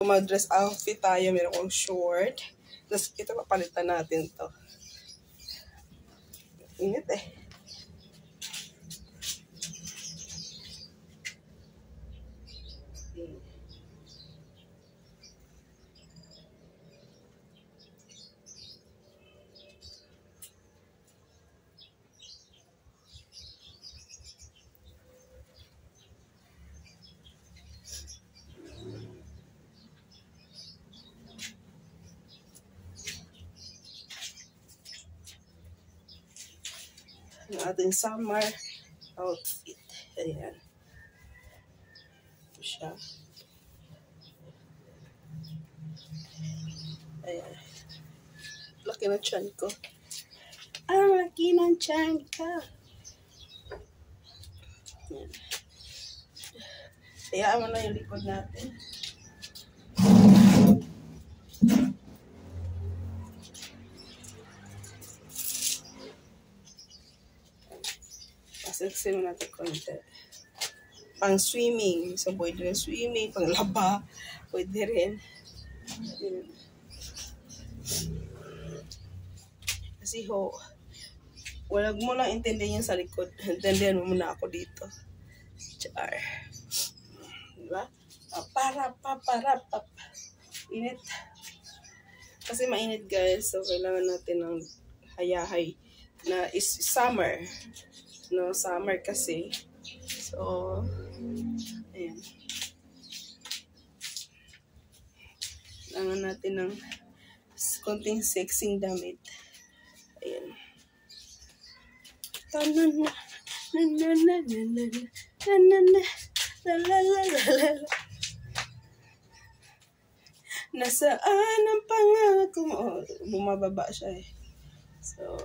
Mag-dress outfit tayo, meron kong short. Tapos ito, papalitan natin to. Init eh. Ang ating summer outfit. Ayan. Ito siya. Ayan. Laki ng tiyan ko. Ang laki ng tiyan ko. Ayan. Hayaan mo na yung likod natin. Pasiksin mo natin konti. Pang swimming. So, pwede rin swimming. Pang laba. Pwede rin. Ayan. Kasi ho, wala mo lang intindihan sa likod. Intindihan mo muna ako dito. Char. Diba? Para. Init. Kasi mainit guys. So, kailangan natin ng hayahay na is summer. No, summer kasi. So, ayan. Kailangan natin ng konting sexing damit. Ayan. Nasaan ang pangako mo? Oh, bumababa siya eh. So,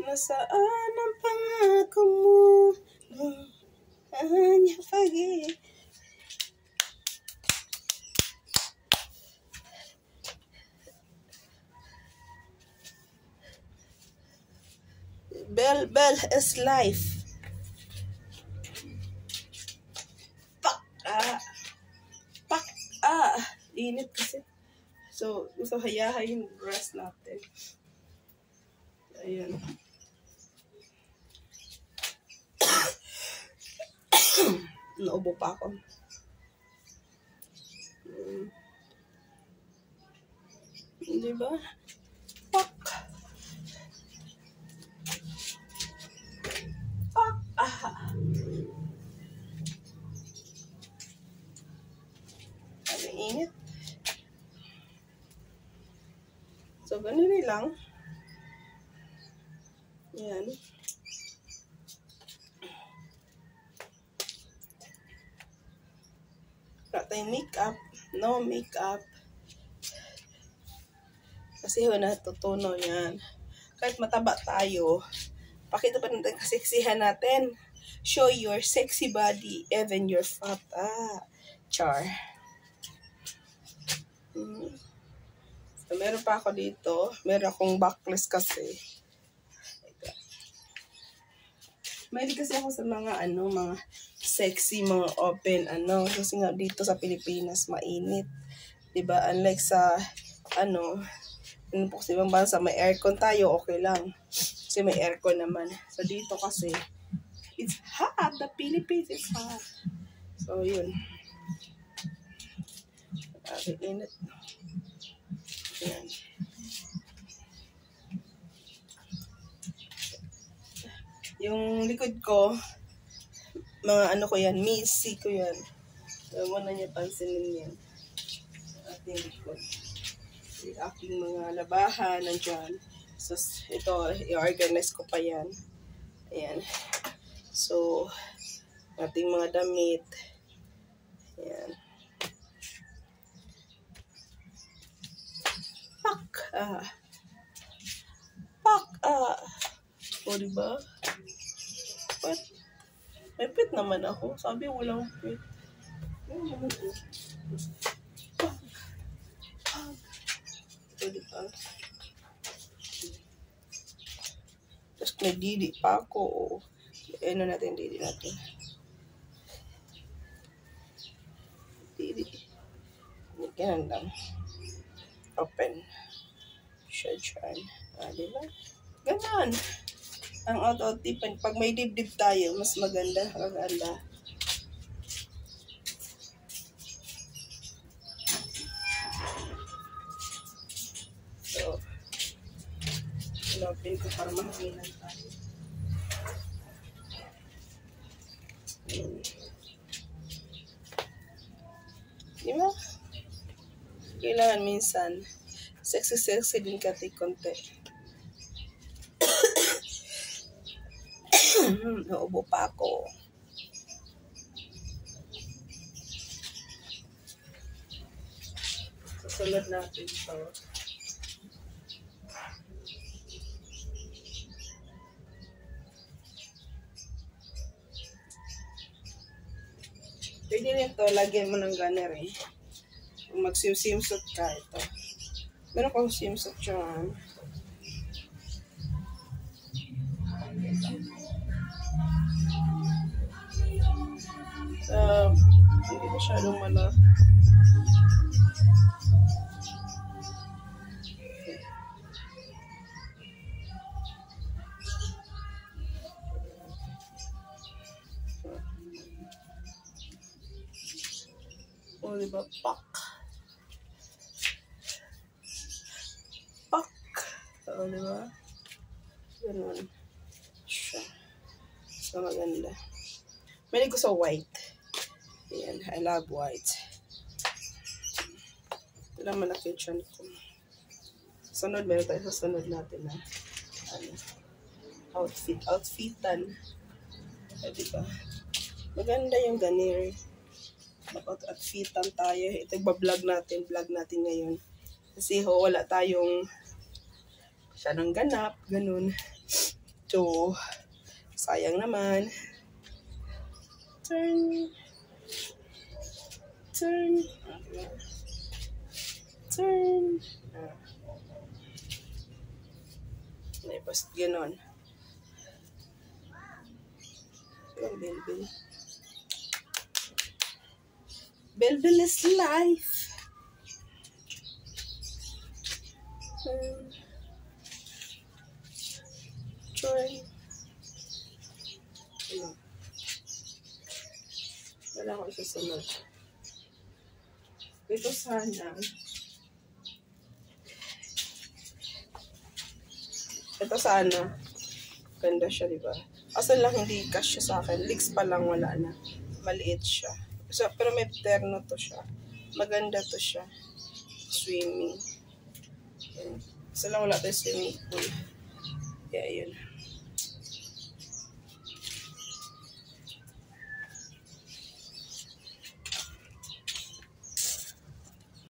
nasaan ang pangako mo? Hanya pagi. Bell is life. Pak. Init kasi. So, hayahay yung dress natin. Ayan. Naubo pa ako. Diba? Pak. Ang init. So, ganun lang. Yan. Wala tayong makeup. No makeup. Kasi natutuno yan. Kahit mataba tayo, pakita pa natin kaseksihan natin. Show your sexy body, even your fat. Char. So, meron pa ako dito. Meron akong backless kasi. Mahilig kasi ako sa mga mga sexy, mga open, kasi nga dito sa Pilipinas, mainit. Diba? Unlike sa, po sa ibang bansa, may aircon tayo, okay lang. Kasi may aircon naman. So, dito kasi, it's hot. The Philippines is hot. So, yun. Init. Ayan. Yung likod ko, mga ko yan, missy ko yan. So, muna niya pansinin yan. Ating likod. Yung aking mga labahan, nandyan. So, ito, i-organize ko pa yan. Ayan. So, ating mga damit. Ayan. Pak! O, diba? But, may pit naman ako. Sabi, walang pit. Ito, diba? Tapos, nagdidi pa ako. Ano natin, dili natin. Dili. Ganun lang. Open. Siya dyan. Diba? Ganun. Ang out-out-tip, pag may dibdib tayo, mas maganda. Maganda. So, open ko para mahanginan tayo. Diba? Kailangan minsan, sexy din kati konti. Naubo pa ako. Susunod natin ito. Pwede rin ito, lagyan mo ng gunner eh. Kung mag-swimsuit ka, ito. Meron kong swimsuit dyan. Hindi masyadong malaki. O, diba? Pak. O, diba? Ganun. Siya. So, maganda. Mahilig ko sa white. Ayan, I love white. Ito lang malaki dyan ko. Sunod, meron tayo sa sunod natin na outfitan. Diba? Maganda yung ganir. Mag-outfitan tayo. Ito vlog natin ngayon. Kasi wala tayong masyadong ganap, ganun. So, sayang naman. Turn. Basta ganun. Belbel. Belbel is life. Try. Wala ko isasunod. Ito sana. Ito sana. Ganda siya, diba? Asal lang hindi cash siya sa akin. Leaks pa lang, wala na. Maliit siya. So, pero may terno to siya. Maganda to siya. Swimming. Asal lang wala tayo swimming pool. Kaya yun.